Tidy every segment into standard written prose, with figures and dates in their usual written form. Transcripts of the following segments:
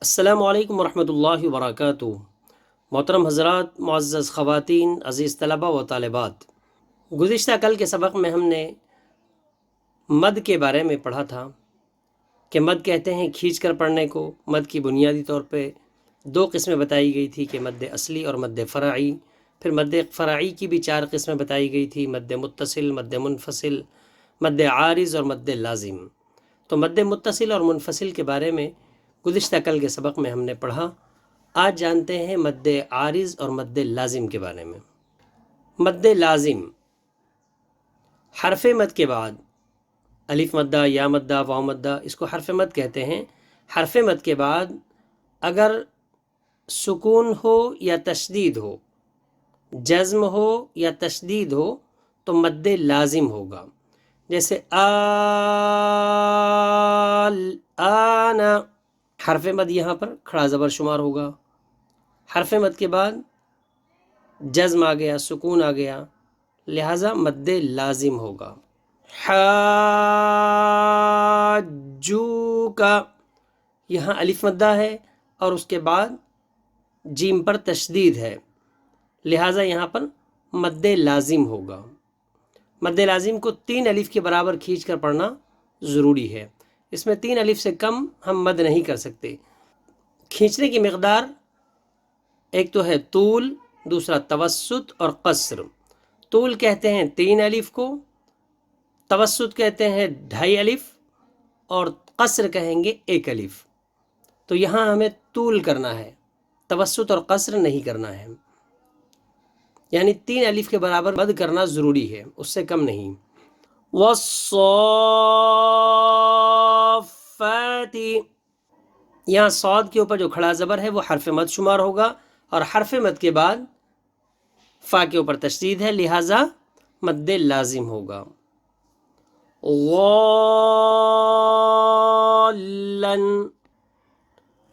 السلام علیکم ورحمۃ اللہ وبرکاتہ۔ محترم حضرات، معزز خواتین، عزیز طلبہ و طالبات، گزشتہ کل کے سبق میں ہم نے مد کے بارے میں پڑھا تھا کہ مد کہتے ہیں کھینچ کر پڑھنے کو۔ مد کی بنیادی طور پہ دو قسمیں بتائی گئی تھی کہ مد اصلی اور مد فرعی۔ پھر مد فرعی کی بھی چار قسمیں بتائی گئی تھی: مد متصل، مد منفصل، مد عارض اور مد لازم۔ تو مد متصل اور منفصل کے بارے میں گزشتہ کل کے سبق میں ہم نے پڑھا۔ آج جانتے ہیں مد عارض اور مد لازم کے بارے میں۔ مد لازم، حرف مد کے بعد الف مدہ، یا مدہ، واو مدہ، اس کو حرف مد کہتے ہیں۔ حرف مد کے بعد اگر سکون ہو یا تشدید ہو، جزم ہو یا تشدید ہو تو مد لازم ہوگا۔ جیسے آنا، حرف مد یہاں پر کھڑا زبر شمار ہوگا۔ حرف مد کے بعد جزم آ گیا، سکون آ گیا، لہٰذا مد لازم ہوگا۔ حاجوکا، یہاں الف مدہ ہے اور اس کے بعد جیم پر تشدید ہے، لہٰذا یہاں پر مد لازم ہوگا۔ مد لازم کو 3 الف کے برابر کھینچ کر پڑھنا ضروری ہے۔ اس میں 3 الف سے کم ہم مد نہیں کر سکتے۔ کھینچنے کی مقدار ایک تو ہے طول، دوسرا توسط اور قصر۔ طول کہتے ہیں 3 الف کو، توسط کہتے ہیں 2.5 الف اور قصر کہیں گے 1 الف۔ تو یہاں ہمیں طول کرنا ہے، توسط اور قصر نہیں کرنا ہے، یعنی 3 الف کے برابر مد کرنا ضروری ہے، اس سے کم نہیں۔ والصافات، یہاں صاد کے اوپر جو کھڑا زبر ہے وہ حرف مد شمار ہوگا، اور حرف مد کے بعد فا کے اوپر تشدید ہے، لہٰذا مد لازم ہوگا۔ غالن،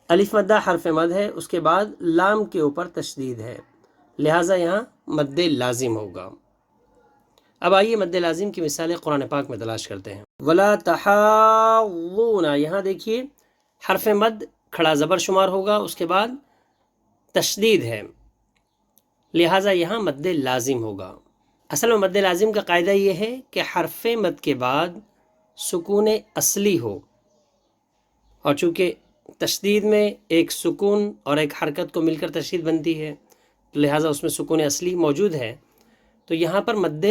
الف مدہ حرف مد ہے، اس کے بعد لام کے اوپر تشدید ہے، لہٰذا یہاں مد لازم ہوگا۔ اب آئیے مد لازم کی مثالیں قرآن پاک میں تلاش کرتے ہیں۔ ولا تحاضون، یہاں دیکھیے حرف مد کھڑا زبر شمار ہوگا، اس کے بعد تشدید ہے، لہٰذا یہاں مد لازم ہوگا۔ اصل میں مد لازم کا قاعدہ یہ ہے کہ حرف مد کے بعد سکون اصلی ہو، اور چونکہ تشدید میں ایک سکون اور ایک حرکت کو مل کر تشدید بنتی ہے، لہٰذا اس میں سکون اصلی موجود ہے، تو یہاں پر مد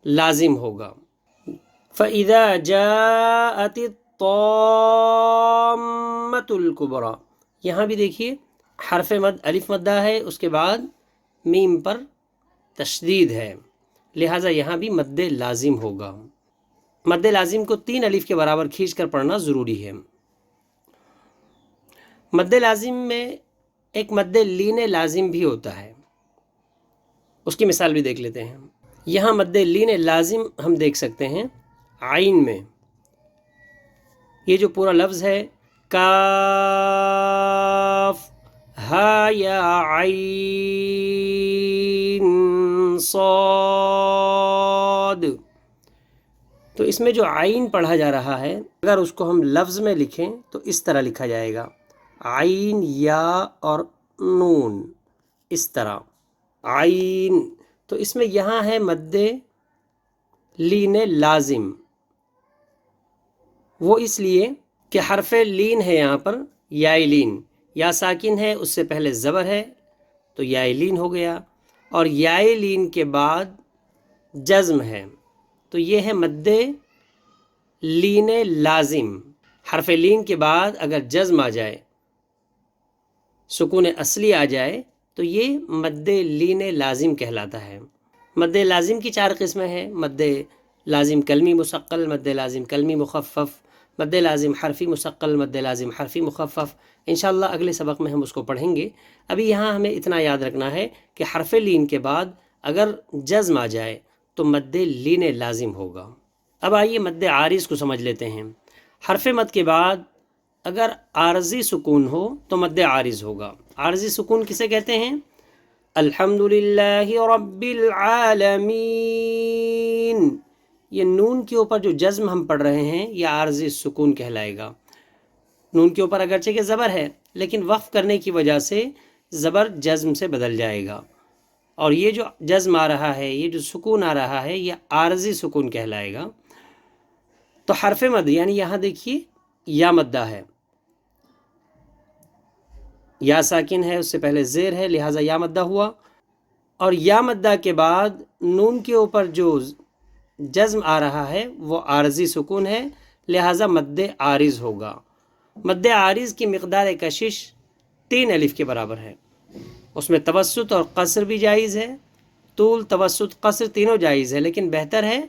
لازم ہوگا۔ فَإِذَا جَاءَتِ الطَّامَّةُ الْكُبْرَى، یہاں بھی دیکھیے حرف مد الف مدہ ہے، اس کے بعد میم پر تشدید ہے، لہٰذا یہاں بھی مد لازم ہوگا۔ مد لازم کو 3 الف کے برابر کھینچ کر پڑھنا ضروری ہے۔ مد لازم میں ایک مد لین لازم بھی ہوتا ہے، اس کی مثال بھی دیکھ لیتے ہیں۔ یہاں مد لین لازم ہم دیکھ سکتے ہیں عین میں، یہ جو پورا لفظ ہے کاف ہا یا عین صاد، تو اس میں جو عین پڑھا جا رہا ہے، اگر اس کو ہم لفظ میں لکھیں تو اس طرح لکھا جائے گا، عین یا اور نون، اس طرح عین۔ تو اس میں یہاں ہے مد لین لازم، وہ اس لیے کہ حرف لین ہے یہاں پر، یا لین، یا ساکن ہے، اس سے پہلے زبر ہے تو یا لین ہو گیا، اور یا لین کے بعد جزم ہے، تو یہ ہے مد لین لازم۔ حرف لین کے بعد اگر جزم آ جائے، سکون اصلی آ جائے، تو یہ مد لین لازم کہلاتا ہے۔ مد لازم کی 4 قسمیں ہیں: مد لازم کلمی مثقل، مد لازم کلمی مخفف، مد لازم حرفی مثقل، مد لازم حرفی مخفف۔ انشاءاللہ اگلے سبق میں ہم اس کو پڑھیں گے۔ ابھی یہاں ہمیں اتنا یاد رکھنا ہے کہ حرف لین کے بعد اگر جزم آ جائے تو مد لین لازم ہوگا۔ اب آئیے مد عارض کو سمجھ لیتے ہیں۔ حرف مد کے بعد اگر عارضی سکون ہو تو مد عارض ہوگا۔ عارضی سکون کسے کہتے ہیں؟ الحمدللہ رب العالمین، یہ نون کے اوپر جو جزم ہم پڑھ رہے ہیں یہ عارضی سکون کہلائے گا۔ نون کے اوپر اگرچہ کہ زبر ہے لیکن وقف کرنے کی وجہ سے زبر جزم سے بدل جائے گا، اور یہ جو جزم آ رہا ہے، یہ جو سکون آ رہا ہے، یہ عارضی سکون کہلائے گا۔ تو حرف مد یعنی یہاں دیکھیے یا مدہ ہے، یا ساکن ہے، اس سے پہلے زیر ہے، لہٰذا یا مدہ ہوا، اور یا مدہ کے بعد نون کے اوپر جو جزم آ رہا ہے وہ عارضی سکون ہے، لہٰذا مد عارض ہوگا۔ مد عارض کی مقدار کشش 3 الف کے برابر ہے، اس میں توسط اور قصر بھی جائز ہے، طول توسط قصر تینوں جائز ہے، لیکن بہتر ہے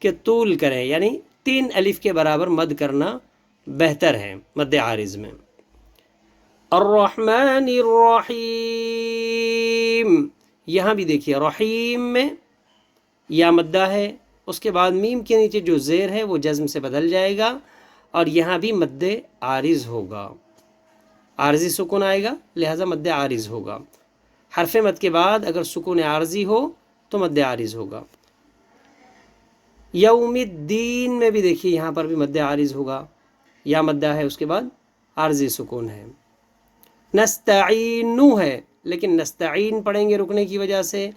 کہ طول کریں، یعنی 3 الف کے برابر مد کرنا بہتر ہے مد عارض میں۔ الرحمن الرحیم، یہاں بھی دیکھیے رحیم میں یا مدہ ہے، اس کے بعد میم کے نیچے جو زیر ہے وہ جزم سے بدل جائے گا، اور یہاں بھی مد عارض ہوگا، عارضی سکون آئے گا، لہٰذا مد عارض ہوگا۔ حرف مد کے بعد اگر سکون عارضی ہو تو مد عارض ہوگا۔ یوم الدین میں بھی دیکھیے یہاں پر بھی مد عارض ہوگا، یا مدہ ہے، اس کے بعد عارضی سکون ہے۔ نستعین ہے، لیکن نستعین پڑھیں گے رکنے کی وجہ سے،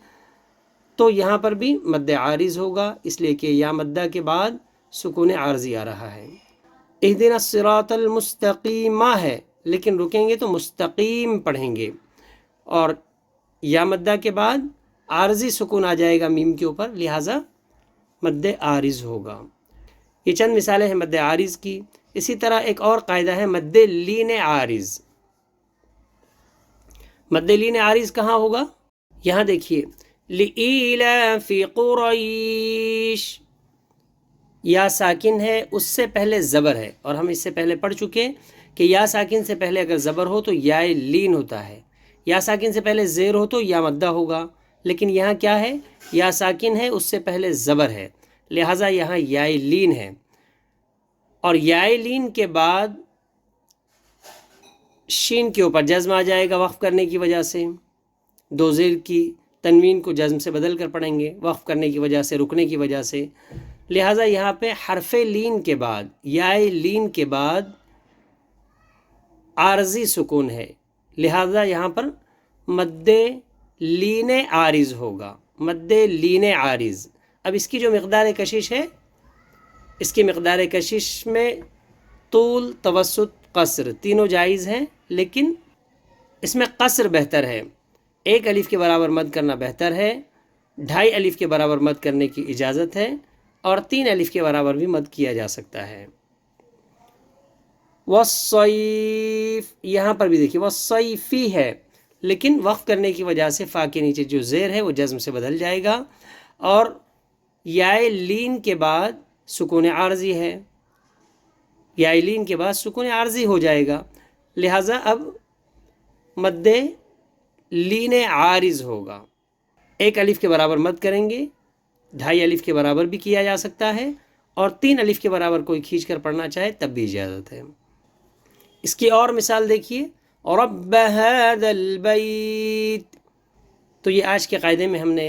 تو یہاں پر بھی مد عارض ہوگا، اس لیے کہ یا مدہ کے بعد سکون عارضی آ رہا ہے۔ اہدنا الصراط المستقیم ہے، لیکن رکیں گے تو مستقیم پڑھیں گے، اور یا مدہ کے بعد عارضی سکون آ جائے گا میم کے اوپر، لہٰذا مد عارض ہوگا۔ یہ چند مثالیں ہیں مد عارض کی۔ اسی طرح ایک اور قاعدہ ہے مد لین عارض۔ مد لین عارض کہاں ہوگا؟ یہاں دیکھیے لإیلاف قریش، یا ساکن ہے، اس سے پہلے زبر ہے، اور ہم اس سے پہلے پڑھ چکے کہ یا ساکن سے پہلے اگر زبر ہو تو یا لین ہوتا ہے، یا ساکن سے پہلے زیر ہو تو یا مدہ ہوگا، لیکن یہاں کیا ہے؟ یا ساکن ہے، اس سے پہلے زبر ہے، لہٰذا یہاں یا لین ہے، اور یا لین کے بعد شین کے اوپر جزم آ جائے گا وقف کرنے کی وجہ سے، دو زیر کی تنوین کو جزم سے بدل کر پڑھیں گے وقف کرنے کی وجہ سے، رکنے کی وجہ سے، لہٰذا یہاں پہ حرف لین کے بعد، یا لین کے بعد عارضی سکون ہے، لہٰذا یہاں پر مد لین عارض ہوگا، مد لین عارض۔ اب اس کی جو مقدار کشش ہے، اس کی مقدار کشش میں طول توسط قصر تینوں جائز ہیں، لیکن اس میں قصر بہتر ہے، 1 الف کے برابر مد کرنا بہتر ہے، 2.5 الف کے برابر مد کرنے کی اجازت ہے، اور 3 الف کے برابر بھی مد کیا جا سکتا ہے۔ والصیف، یہاں پر بھی دیکھیے والصیفی ہے، لیکن وقف کرنے کی وجہ سے فا کے نیچے جو زیر ہے وہ جزم سے بدل جائے گا، اور یا لین کے بعد سکون عارضی ہے، یا لین کے بعد سکون عارضی ہو جائے گا، لہٰذا اب مد لین عارض ہوگا، 1 الف کے برابر مد کریں گے، 2.5 الف کے برابر بھی کیا جا سکتا ہے، اور 3 الف کے برابر کوئی کھینچ کر پڑھنا چاہے تب بھی اجازت ہے۔ اس کی اور مثال دیکھیے رب هذا البیت، تو یہ آج کے قاعدے میں ہم نے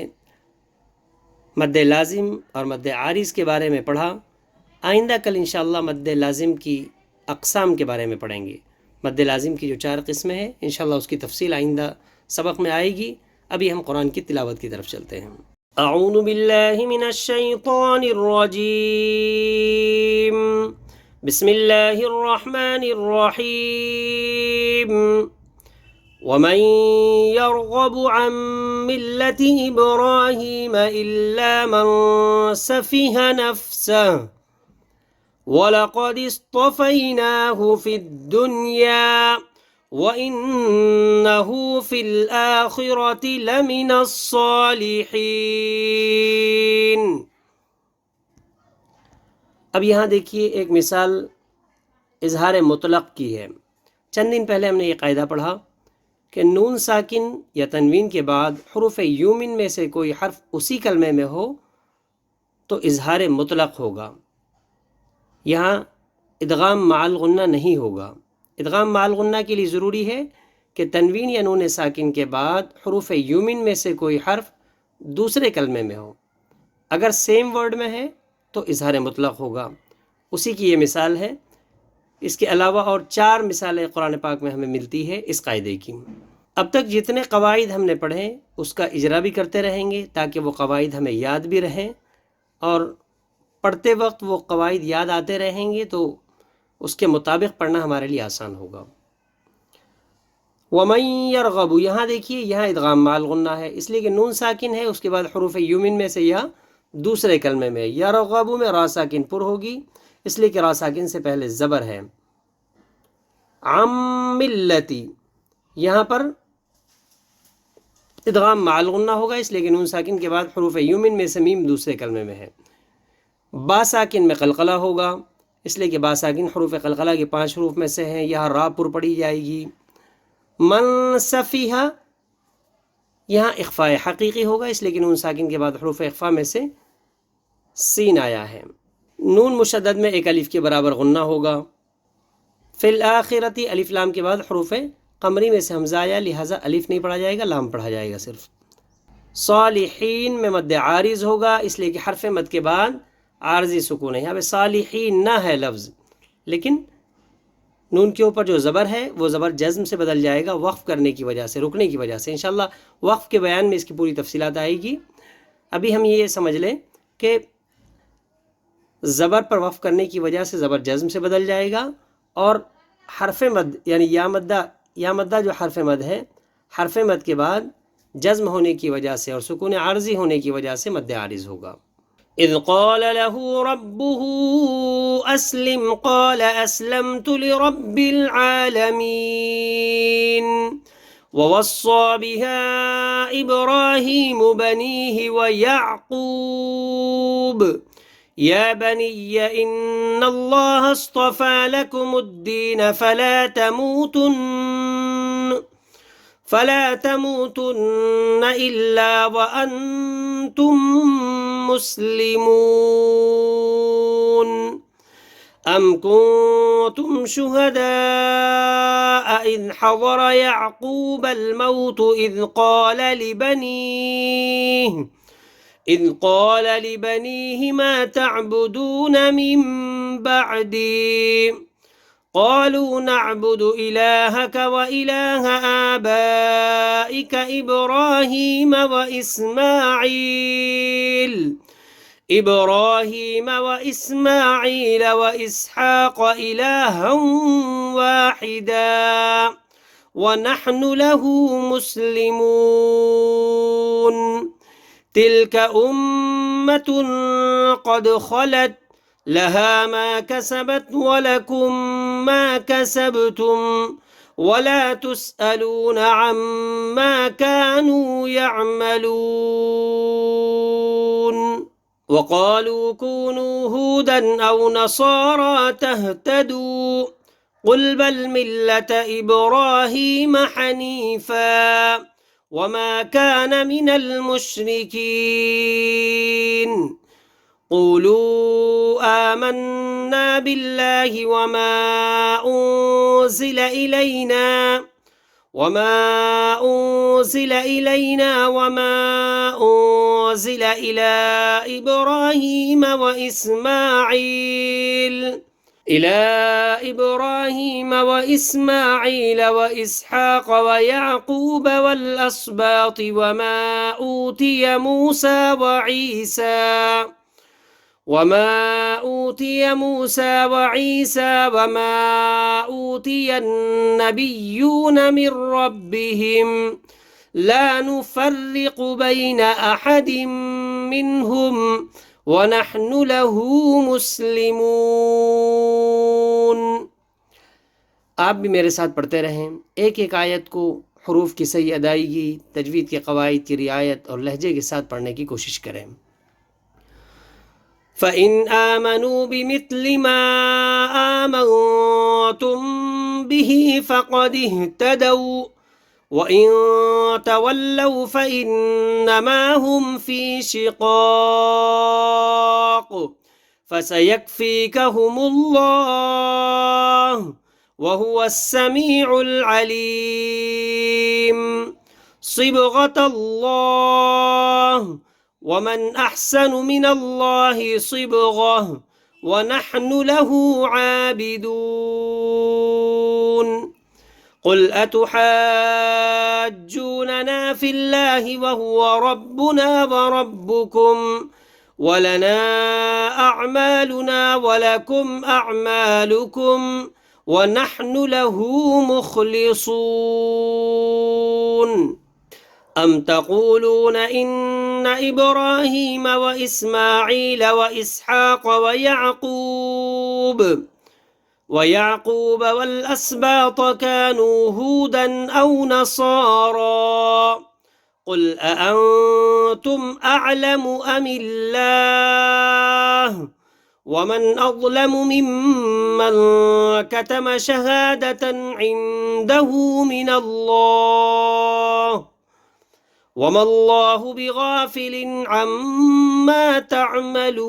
مد لازم اور مد عارض کے بارے میں پڑھا۔ آئندہ کل انشاءاللہ مد لازم کی اقسام کے بارے میں پڑھیں گے۔ مد لازم کی جو 4 قسمیں ہیں انشاءاللہ اس کی تفصیل آئندہ سبق میں آئے گی۔ ابھی ہم قرآن کی تلاوت کی طرف چلتے ہیں۔ اعوذ باللہ من الشیطان الرجیم، بسم اللہ الرحمن الرحیم، ومن يرغب عن ملة إبراهيم إلا من سفه نفسه وَلَقَدِ اصْطَفَيْنَاهُ فِي الدُّنْيَا وَإِنَّهُ فِي الْآخِرَةِ لَمِنَ الصَّالِحِينَ۔ اب یہاں دیکھیے ایک مثال اظہار مطلق کی ہے۔ چند دن پہلے ہم نے یہ قاعدہ پڑھا کہ نون ساکن یا تنوین کے بعد حروف یومن میں سے کوئی حرف اسی کلمے میں ہو تو اظہار مطلق ہوگا، یہاں ادغام مع الغنہ نہیں ہوگا۔ ادغام مع الغنہ کے لیے ضروری ہے کہ تنوین یا نون ساکن کے بعد حروف یومن میں سے کوئی حرف دوسرے کلمے میں ہو، اگر سیم ورڈ میں ہے تو اظہار مطلق ہوگا۔ اسی کی یہ مثال ہے اس کے علاوہ اور 4 مثالیں قرآن پاک میں ہمیں ملتی ہے اس قاعدے کی۔ اب تک جتنے قواعد ہم نے پڑھے اس کا اجرا بھی کرتے رہیں گے تاکہ وہ قواعد ہمیں یاد بھی رہیں، اور پڑھتے وقت وہ قواعد یاد آتے رہیں گے تو اس کے مطابق پڑھنا ہمارے لیے آسان ہوگا۔ وَمَن يَرْغَبُ، یہاں دیکھیے یہاں ادغام مع الغنہ ہے، اس لیے کہ نون ساکن ہے، اس کے بعد حروف یمن میں سے یا دوسرے کلمے میں یرغب میں را ساکن پر ہوگی، اس لیے کہ را ساکن سے پہلے زبر ہے۔ عن ملتی، یہاں پر ادغام مع الغنہ ہوگا، اس لیے کہ نون ساکن کے بعد حروف یمن میں سے میم دوسرے کلمے میں ہے۔ با ساکن میں قلقلہ ہوگا، اس لیے کہ با ساکن حروف قلقلہ کے 5 حروف میں سے ہیں، یہاں را پر پڑھی جائے گی۔ من سفیہ، یہاں اخفاء حقیقی ہوگا، اس لیے کہ نون ساکن کے بعد حروف اخفاء میں سے سین آیا ہے۔ نون مشدد میں 1 الف کے برابر غنہ ہوگا۔ فی الآخرتی، الف لام کے بعد حروف قمری میں سے حمزہ آیا، لہٰذا الف نہیں پڑھا جائے گا، لام پڑھا جائے گا صرف۔ صالحین میں مد عارض ہوگا، اس لیے کہ حرف مد کے بعد عارضی سکون ہے، یہاں پہ صالحین نہ ہے لفظ، لیکن نون کے اوپر جو زبر ہے وہ زبر جزم سے بدل جائے گا وقف کرنے کی وجہ سے، رکنے کی وجہ سے۔ انشاءاللہ وقف کے بیان میں اس کی پوری تفصیلات آئے گی۔ ابھی ہم یہ سمجھ لیں کہ زبر پر وقف کرنے کی وجہ سے زبر جزم سے بدل جائے گا، اور حرف مد یعنی یا مدہ جو حرف مد ہے، حرف مد کے بعد جزم ہونے کی وجہ سے اور سکون عارضی ہونے کی وجہ سے مد عارض ہوگا۔ اذ قال له ربه اسلم قال اسلمت لرب العالمين ووصى بها ابراهيم بنيه ويعقوب يا بني ان الله اصطفى لكم الدين فلا تموتن إلا وأنتم مسلمون أم كنتم شهداء إذ حضر يعقوب الموت إذ قال لبنيه ما تعبدون من بعدي قالوا نعبد إلهك وإله آبائك إبراهيم وإسماعيل وإسحاق إلها واحدا ونحن له مسلمون تلك أمة قد خلت لها ما كسبت ولكم ما كسبتم ولا تسألون عما كانوا يعملون وقالوا كونوا هودا أو نصارى تهتدوا قل بل ملة إبراهيم حنيفا وما كان من المشركين قولوا آمنا بالله وما أنزل إلينا وما أنزل إلى إبراهيم وإسماعيل وإسحاق ويعقوب والأسباط وما أوتي موسى وعيسى وما أوتي النبيون من ربهم لا نفرق بين أحد منهم ونحن له مسلمون۔ آپ بھی میرے ساتھ پڑھتے رہیں، ایک ایک آیت کو حروف کی صحیح ادائیگی، تجوید کے قواعد کی رعایت اور لہجے کے ساتھ پڑھنے کی کوشش کریں۔ فَإِنْ آمَنُوا بِمِثْلِ مَا آمَنْتُمْ بِهِ فَقَدِ اهْتَدَوْا وَإِنْ تَوَلَّوْا فَإِنَّمَا هُمْ فِي شِقَاقٍ فَسَيَكْفِيكَهُمُ اللَّهُ وَهُوَ السَّمِيعُ الْعَلِيمُ صِبْغَةَ اللَّهِ ومن أحسن من الله صبغة ونحن له عابدون قل أتحاجوننا في الله وهو ربنا وربكم ولنا أعمالنا ولكم أعمالكم ونحن له مخلصون أم تقولون إن إبراهيم وإسماعيل وإسحاق ويعقوب والأسباط كانوا هودا أو نصارى قل أأنتم أعلم أم الله ومن أظلم ممن كتم شهادة عنده من الله وما الله بغافل عما تعملون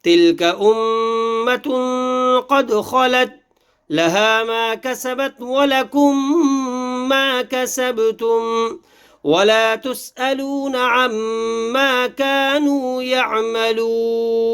تلك أمة قد خلت لها ما كسبت ولكم ما كسبتم ولا تسألون عما كانوا يعملون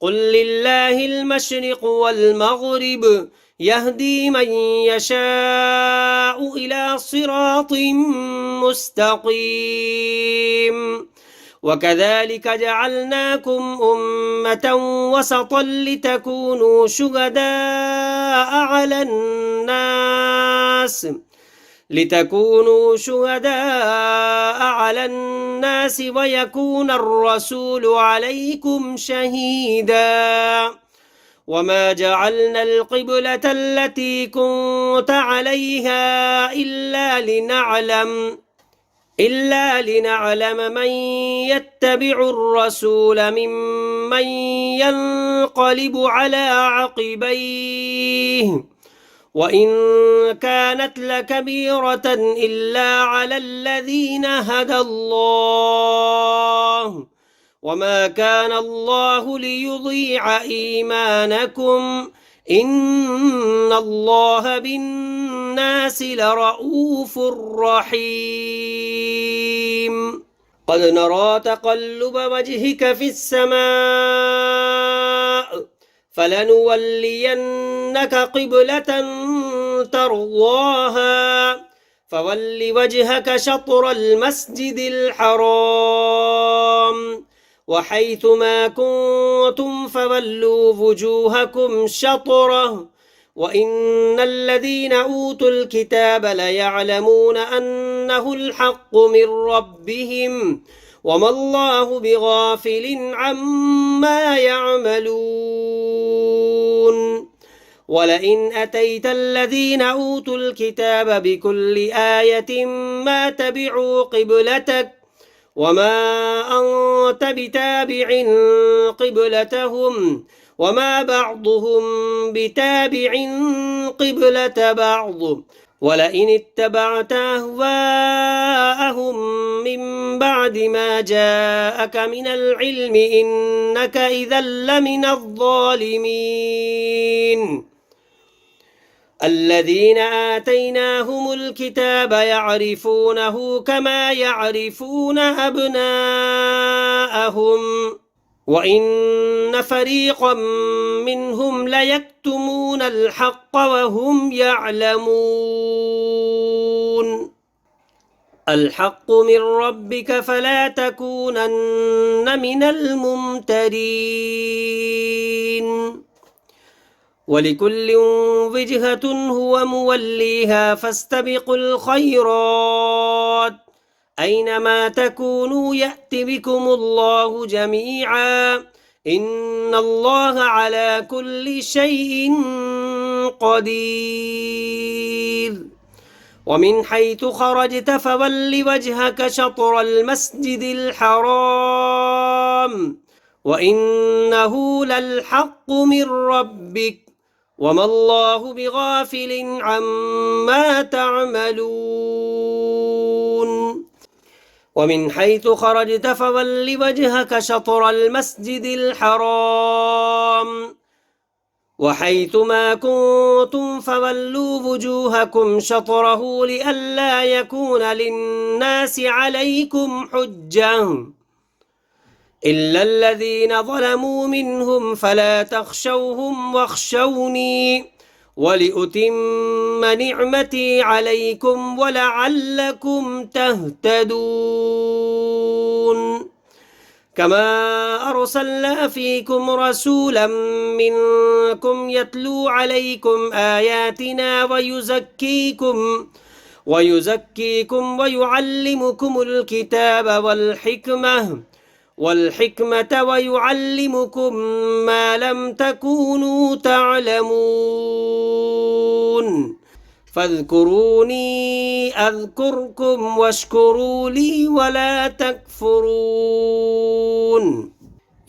قل لله المشرق والمغرب يهدي من يشاء إلى صراط مستقيم وكذلك جعلناكم أمة وسطا لتكونوا شهداء على الناس ويكون الرسول عليكم شهيدا وما جعلنا القبلة التي كنت عليها إلا لنعلم من يتبع الرسول ممن ينقلب على عقبيه وإن كانت لكبيرة إلا على الذين هدى الله وما كان الله ليضيع إيمانكم إن الله بالناس لرؤوف رحيم قد نرى تقلب وجهك في السماء فلنولينك قبلة ترضاها فول وجهك شطر المسجد الحرام وحيث ما كنتم فولوا وجوهكم شطره وإن الذين أوتوا الكتاب ليعلمون أنه الحق من ربهم وما الله بغافل عما يعملون ولئن أتيت الذين أوتوا الكتاب بكل آية ما تبعوا قبلتك وما أنت بتابع قبلتهم وما بعضهم بتابع قبلة بعض ولئن اتبعت أهواءهم من بعد ما جاءك من العلم إنك إذا لمن الظالمين الذين آتيناهم الكتاب يعرفونه كما يعرفون أبناءهم وإن فريقا منهم ليكتمون الحق وهم يعلمون الحق من ربك فلا تكونن من الممترين ولكل وجهة هو موليها فاستبقوا الخيرات أينما تكونوا يأت بكم الله جميعا إن الله على كل شيء قدير ومن حيث خرجت فول وجهك شطر المسجد الحرام وإنه للحق من ربك وما الله بغافل عما تعملون ومن حيث خرجت فول وجهك شطر المسجد الحرام وحيث ما كنتم فولوا وجوهكم شطره لئلا يكون للناس عليكم حجة إلا الذين ظلموا منهم فلا تخشوهم واخشوني ولأتم نعمتي عليكم ولعلكم تهتدون كما أرسلنا فيكم رسولا منكم يتلو عليكم آياتنا ويزكيكم ويعلمكم الكتاب والحكمة ويعلمكم ما لم تكونوا تعلمون فاذكروني أذكركم واشكروا لي ولا تكفرون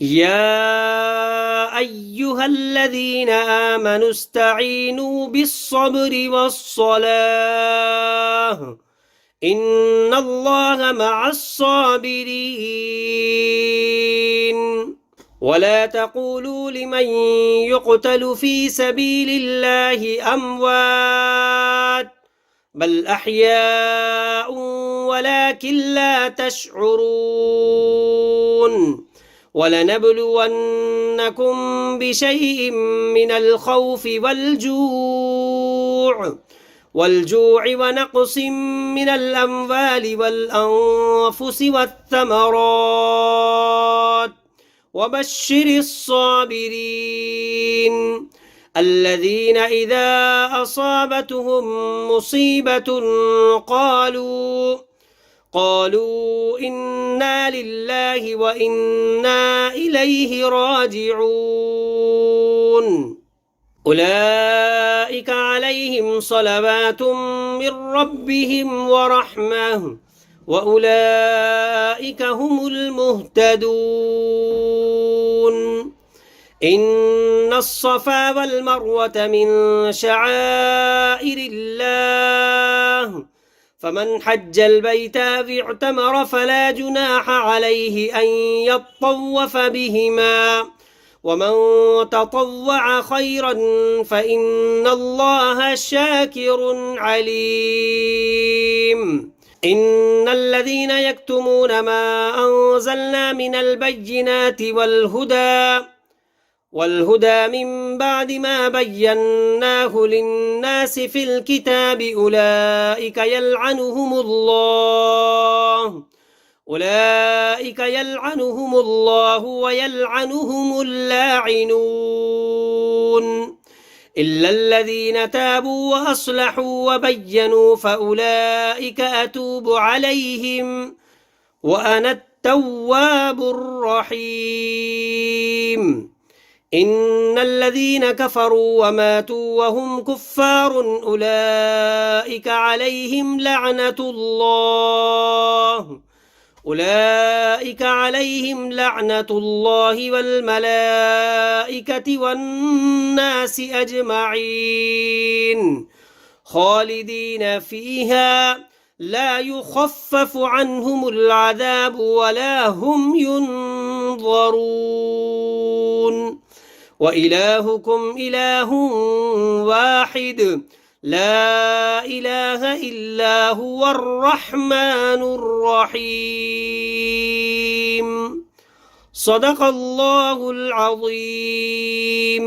يا أيها الذين آمنوا استعينوا بالصبر والصلاة إن الله مع الصابرين ولا تقولوا لمن يقتل في سبيل الله أموات بل أحياء ولكن لا تشعرون ولنبلونكم بشيء من الخوف والجوع ونقص من الأموال والأنفس والثمرات وبشر الصابرين الذين إذا أصابتهم مصيبة قالوا إنا لله وإنا إليه راجعون أولئك عليهم صلوات من ربهم ورحمة وأولئك هم المهتدون إن الصفا والمروة من شعائر الله فمن حج البيت أو اعتمر فلا جناح عليه أن يطوف بهما ومن تطوع خيرا فإن الله شاكر عليم إن الذين يكتمون ما أنزلنا من البينات والهدى من بعد ما بيناه للناس في الكتاب أولئك يلعنهم الله ويلعنهم اللاعنون إلا الذين تابوا وأصلحوا وبينوا فأولئك أتوب عليهم وأنا التواب الرحيم إن الذين كفروا وماتوا وهم كفار أولئك عليهم لعنة الله والملائكة والناس أجمعين خالدين فيها لا يخفف عنهم العذاب ولا هم ينظرون وإلهكم إله واحد لا إله إلا هو الرحمن الرحيم صدق الله العظيم